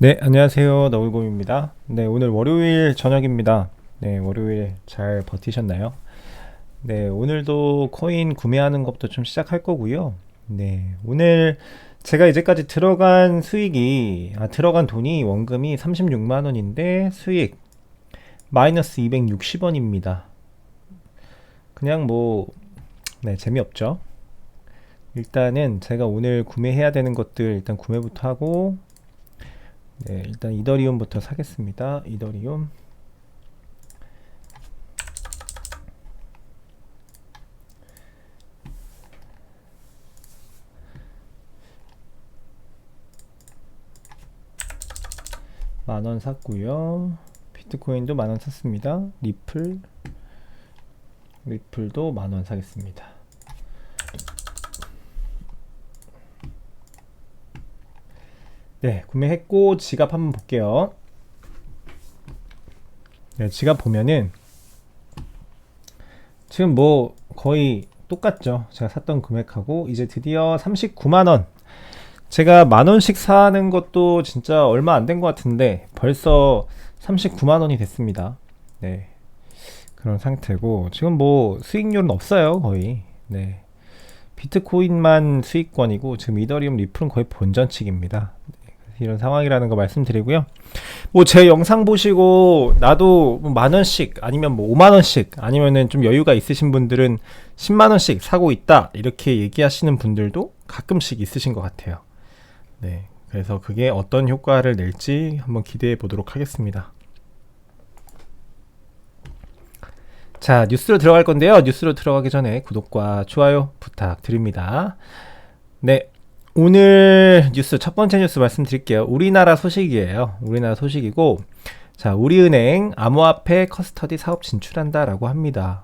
네, 안녕하세요. 너울곰입니다. 네, 오늘 월요일 저녁입니다. 네, 월요일 잘 버티셨나요? 네, 오늘도 코인 구매하는 것부터 좀 시작할 거고요. 네, 오늘 제가 이제까지 들어간 돈이 원금이 36만 원인데 수익 마이너스 260원입니다. 그냥 뭐, 네, 재미없죠? 일단은 제가 오늘 구매해야 되는 것들 일단 구매부터 하고, 네, 일단 이더리움부터 사겠습니다. 이더리움. 만원 샀고요. 비트코인도 만원 샀습니다. 리플도 만원 사겠습니다. 네, 구매했고 지갑 한번 볼게요. 네, 지갑 보면은 지금 뭐 거의 똑같죠. 제가 샀던 금액하고 이제 드디어 39만원. 제가 만원씩 사는 것도 진짜 얼마 안 된 것 같은데 벌써 39만원이 됐습니다. 네, 그런 상태고 지금 뭐 수익률은 없어요. 거의. 네, 비트코인만 수익권이고 지금 이더리움 리플은 거의 본전치기입니다. 이런 상황이라는 거 말씀드리고요. 뭐 제 영상 보시고 나도 뭐 만원씩 아니면 뭐 5만원씩 아니면은 좀 여유가 있으신 분들은 10만원씩 사고 있다 이렇게 얘기하시는 분들도 가끔씩 있으신 것 같아요. 네, 그래서 그게 어떤 효과를 낼지 한번 기대해 보도록 하겠습니다. 자, 뉴스로 들어갈 건데요. 뉴스로 들어가기 전에 구독과 좋아요 부탁드립니다. 네, 오늘 뉴스 첫 번째 뉴스 말씀드릴게요. 우리나라 소식이에요. 우리나라 소식이고, 자, 우리은행 암호화폐 커스터디 사업 진출한다라고 합니다.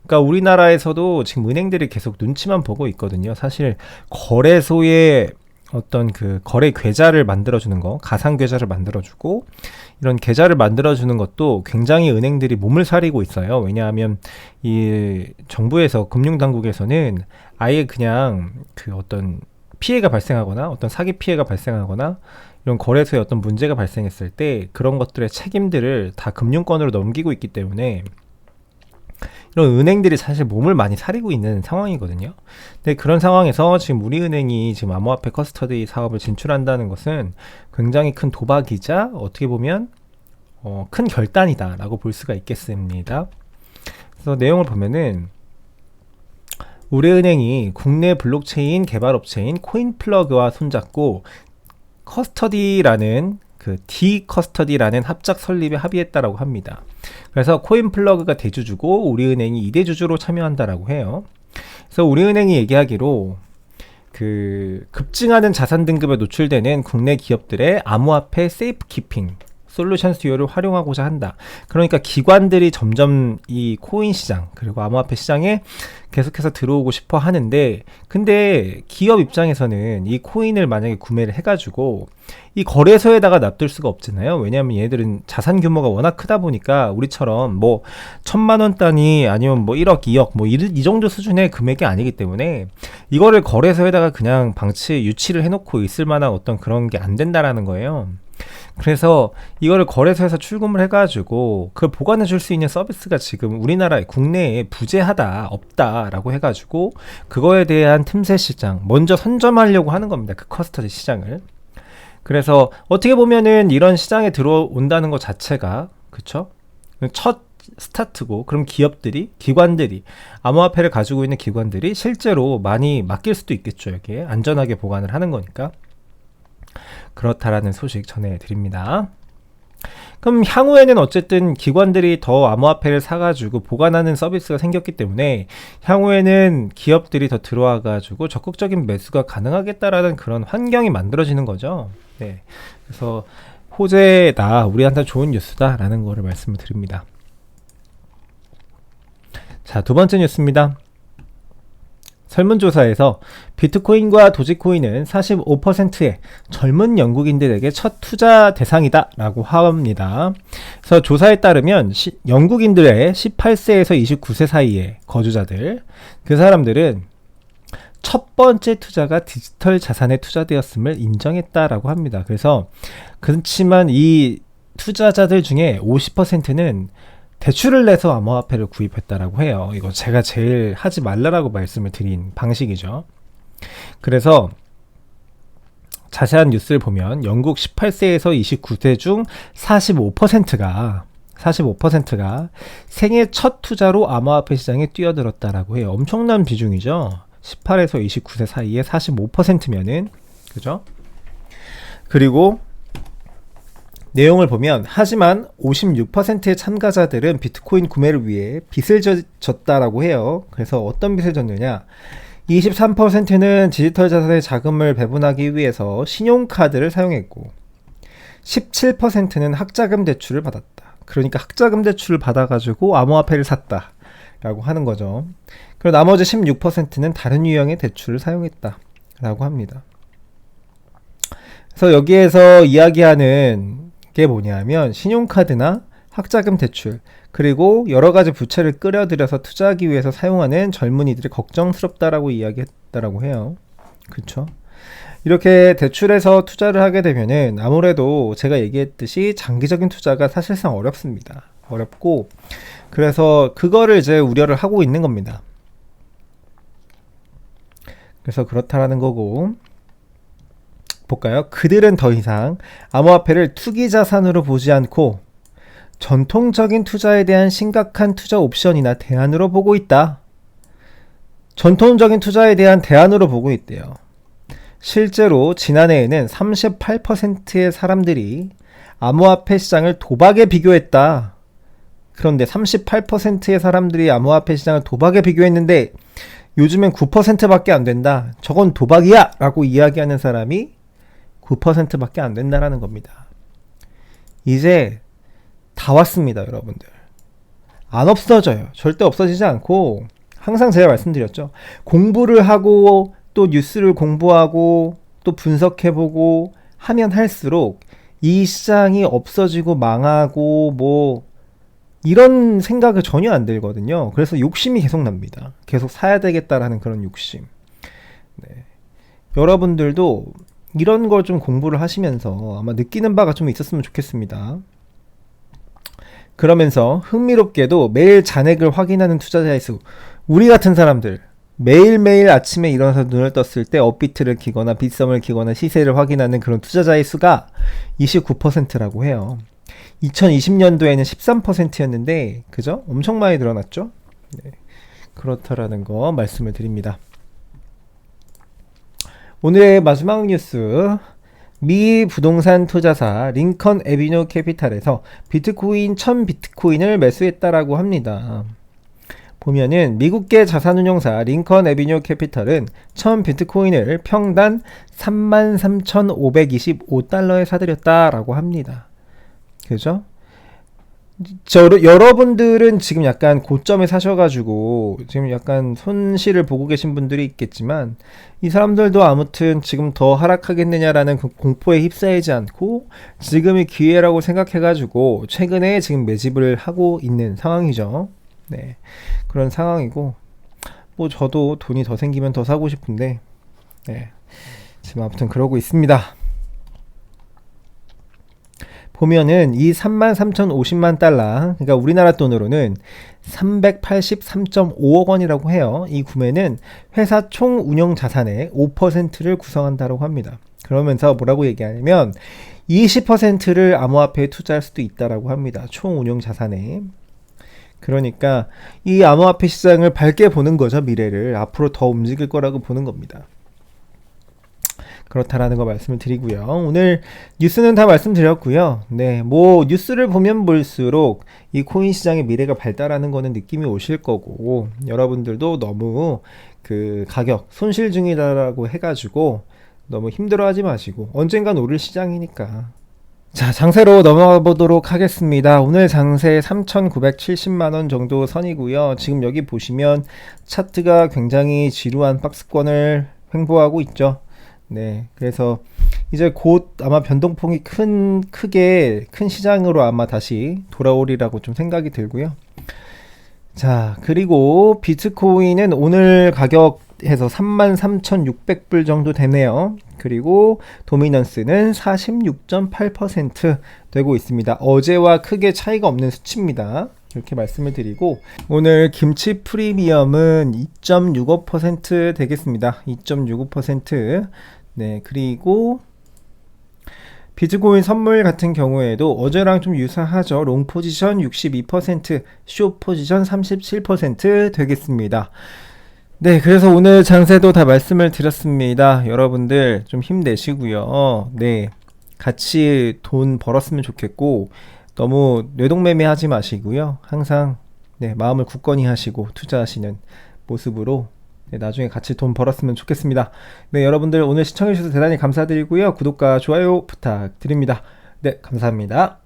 그러니까 우리나라에서도 지금 은행들이 계속 눈치만 보고 있거든요. 사실 거래소에 어떤 그 거래 계좌를 만들어주는 거, 가상 계좌를 만들어주고 이런 계좌를 만들어주는 것도 굉장히 은행들이 몸을 사리고 있어요. 왜냐하면 이 정부에서 금융당국에서는 아예 그냥 그 어떤 피해가 발생하거나 어떤 사기 피해가 발생하거나 이런 거래소에 어떤 문제가 발생했을 때 그런 것들의 책임들을 다 금융권으로 넘기고 있기 때문에 이런 은행들이 사실 몸을 많이 사리고 있는 상황이거든요. 근데 그런 상황에서 지금 우리은행이 지금 암호화폐 커스터디 사업을 진출한다는 것은 굉장히 큰 도박이자 어떻게 보면 큰 결단이다라고 볼 수가 있겠습니다. 그래서 내용을 보면은 우리은행이 국내 블록체인 개발업체인 코인플러그와 손잡고 커스터디라는 그 D 커스터디라는 합작 설립에 합의했다라고 합니다. 그래서 코인플러그가 대주주고 우리은행이 2대주주로 참여한다라고 해요. 그래서 우리은행이 얘기하기로 그 급증하는 자산 등급에 노출되는 국내 기업들의 암호화폐 세이프키핑 솔루션 수요를 활용하고자 한다. 그러니까 기관들이 점점 이 코인 시장 그리고 암호화폐 시장에 계속해서 들어오고 싶어 하는데, 근데 기업 입장에서는 이 코인을 만약에 구매를 해가지고 이 거래소에다가 놔둘 수가 없잖아요. 왜냐하면 얘들은 자산 규모가 워낙 크다 보니까 우리처럼 뭐 1,000만원 단위 아니면 뭐 1억, 2억 뭐 이 정도 수준의 금액이 아니기 때문에 이거를 거래소에다가 그냥 유치를 해놓고 있을 만한 어떤 그런 게 안 된다라는 거예요. 그래서 이거를 거래소에서 출금을 해가지고 그걸 보관해 줄 수 있는 서비스가 지금 우리나라에 국내에 부재하다 없다라고 해가지고 그거에 대한 틈새 시장 먼저 선점하려고 하는 겁니다. 그 커스터디 시장을. 그래서 어떻게 보면은 이런 시장에 들어온다는 것 자체가 그쵸? 첫 스타트고, 그럼 기관들이 암호화폐를 가지고 있는 기관들이 실제로 많이 맡길 수도 있겠죠. 여기에 안전하게 보관을 하는 거니까. 그렇다라는 소식 전해드립니다. 그럼 향후에는 어쨌든 기관들이 더 암호화폐를 사가지고 보관하는 서비스가 생겼기 때문에 향후에는 기업들이 더 들어와가지고 적극적인 매수가 가능하겠다라는 그런 환경이 만들어지는 거죠. 네, 그래서 호재다, 우리한테 좋은 뉴스다라는 거를 말씀을 드립니다. 자, 두 번째 뉴스입니다. 설문조사에서 비트코인과 도지코인은 45%의 젊은 영국인들에게 첫 투자 대상이다 라고 합니다. 그래서 조사에 따르면 영국인들의 18세에서 29세 사이의 거주자들, 그 사람들은 첫 번째 투자가 디지털 자산에 투자되었음을 인정했다라고 합니다. 그래서 그렇지만 이 투자자들 중에 50%는 대출을 내서 암호화폐를 구입했다라고 해요. 이거 제가 제일 하지 말라라고 말씀을 드린 방식이죠. 그래서 자세한 뉴스를 보면 영국 18세에서 29세 중 45%가 생애 첫 투자로 암호화폐 시장에 뛰어들었다라고 해요. 엄청난 비중이죠. 18에서 29세 사이에 45%면은 그죠? 그리고 내용을 보면 하지만 56%의 참가자들은 비트코인 구매를 위해 빚을 졌다라고 해요. 그래서 어떤 빚을 졌느냐? 23%는 디지털 자산의 자금을 배분하기 위해서 신용카드를 사용했고 17%는 학자금 대출을 받았다. 그러니까 학자금 대출을 받아가지고 암호화폐를 샀다 라고 하는 거죠. 그리고 나머지 16%는 다른 유형의 대출을 사용했다 라고 합니다. 그래서 여기에서 이야기하는 게 뭐냐면 신용카드나 학자금 대출 그리고 여러가지 부채를 끌어들여서 투자하기 위해서 사용하는 젊은이들이 걱정스럽다라고 이야기했다라고 해요. 그렇죠? 이렇게 대출해서 투자를 하게 되면은 아무래도 제가 얘기했듯이 장기적인 투자가 사실상 어렵습니다. 어렵고 그래서 그거를 이제 우려를 하고 있는 겁니다. 그래서 그렇다라는 거고 볼까요? 그들은 더 이상 암호화폐를 투기 자산으로 보지 않고 전통적인 투자에 대한 심각한 투자 옵션이나 대안으로 보고 있다. 전통적인 투자에 대한 대안으로 보고 있대요. 실제로 지난해에는 38%의 사람들이 암호화폐 시장을 도박에 비교했다. 그런데 38%의 사람들이 암호화폐 시장을 도박에 비교했는데 요즘엔 9%밖에 안 된다. 저건 도박이야! 라고 이야기하는 사람이 9%밖에 안 된다라는 겁니다. 이제 다 왔습니다, 여러분들. 안 없어져요. 절대 없어지지 않고 항상 제가 말씀드렸죠. 공부를 하고 또 뉴스를 공부하고 또 분석해보고 하면 할수록 이 시장이 없어지고 망하고 뭐 이런 생각을 전혀 안 들거든요. 그래서 욕심이 계속 납니다. 계속 사야 되겠다라는 그런 욕심. 네. 여러분들도 이런 걸 좀 공부를 하시면서 아마 느끼는 바가 좀 있었으면 좋겠습니다. 그러면서 흥미롭게도 매일 잔액을 확인하는 투자자의 수, 우리 같은 사람들 매일매일 아침에 일어나서 눈을 떴을 때 업비트를 키거나 빗썸을 키거나 시세를 확인하는 그런 투자자의 수가 29%라고 해요. 2020년도에는 13%였는데 그죠? 엄청 많이 늘어났죠? 네. 그렇다라는 거 말씀을 드립니다. 오늘의 마지막 뉴스, 미 부동산 투자사 링컨 애비뉴 캐피탈에서 비트코인 1000비트코인을 매수했다라고 합니다. 보면은 미국계 자산운용사 링컨 애비뉴 캐피탈은 1000비트코인을 평단 33,525달러에 사들였다라고 합니다. 그죠? 여러분들은 지금 약간 고점에 사셔가지고 지금 약간 손실을 보고 계신 분들이 있겠지만 이 사람들도 아무튼 지금 더 하락하겠느냐라는 그 공포에 휩싸이지 않고 지금이 기회라고 생각해가지고 최근에 지금 매집을 하고 있는 상황이죠. 네, 그런 상황이고 뭐 저도 돈이 더 생기면 더 사고 싶은데 네, 지금 아무튼 그러고 있습니다. 보면은 이 33,050만 달러, 그러니까 우리나라 돈으로는 383.5억 원이라고 해요. 이 구매는 회사 총 운영 자산의 5%를 구성한다고 합니다. 그러면서 뭐라고 얘기하냐면 20%를 암호화폐에 투자할 수도 있다라고 합니다. 총 운영 자산에. 그러니까 이 암호화폐 시장을 밝게 보는 거죠. 미래를 앞으로 더 움직일 거라고 보는 겁니다. 그렇다라는 거 말씀을 드리고요. 오늘 뉴스는 다 말씀드렸고요. 네, 뭐 뉴스를 보면 볼수록 이 코인 시장의 미래가 밝다라는 거는 느낌이 오실 거고 여러분들도 너무 그 가격 손실 중이다라고 해가지고 너무 힘들어하지 마시고 언젠간 오를 시장이니까. 자, 장세로 넘어가 보도록 하겠습니다. 오늘 장세 3,970만원 정도 선이고요. 지금 여기 보시면 차트가 굉장히 지루한 박스권을 횡보하고 있죠. 네, 그래서 이제 곧 아마 변동폭이 크게 큰 시장으로 아마 다시 돌아오리라고 좀 생각이 들고요. 자, 그리고 비트코인은 오늘 가격 해서 33,600불 정도 되네요. 그리고 도미넌스는 46.8% 되고 있습니다. 어제와 크게 차이가 없는 수치입니다. 이렇게 말씀을 드리고, 오늘 김치 프리미엄은 2.65% 되겠습니다. 2.65%. 네, 그리고 비트코인 선물 같은 경우에도 어제랑 좀 유사하죠. 롱 포지션 62%, 숏 포지션 37% 되겠습니다. 네, 그래서 오늘 장세도 다 말씀을 드렸습니다. 여러분들 좀 힘내시고요. 네, 같이 돈 벌었으면 좋겠고, 너무 뇌동매매 하지 마시고요. 항상 네, 마음을 굳건히 하시고 투자하시는 모습으로 네, 나중에 같이 돈 벌었으면 좋겠습니다. 네, 여러분들 오늘 시청해주셔서 대단히 감사드리고요. 구독과 좋아요 부탁드립니다. 네, 감사합니다.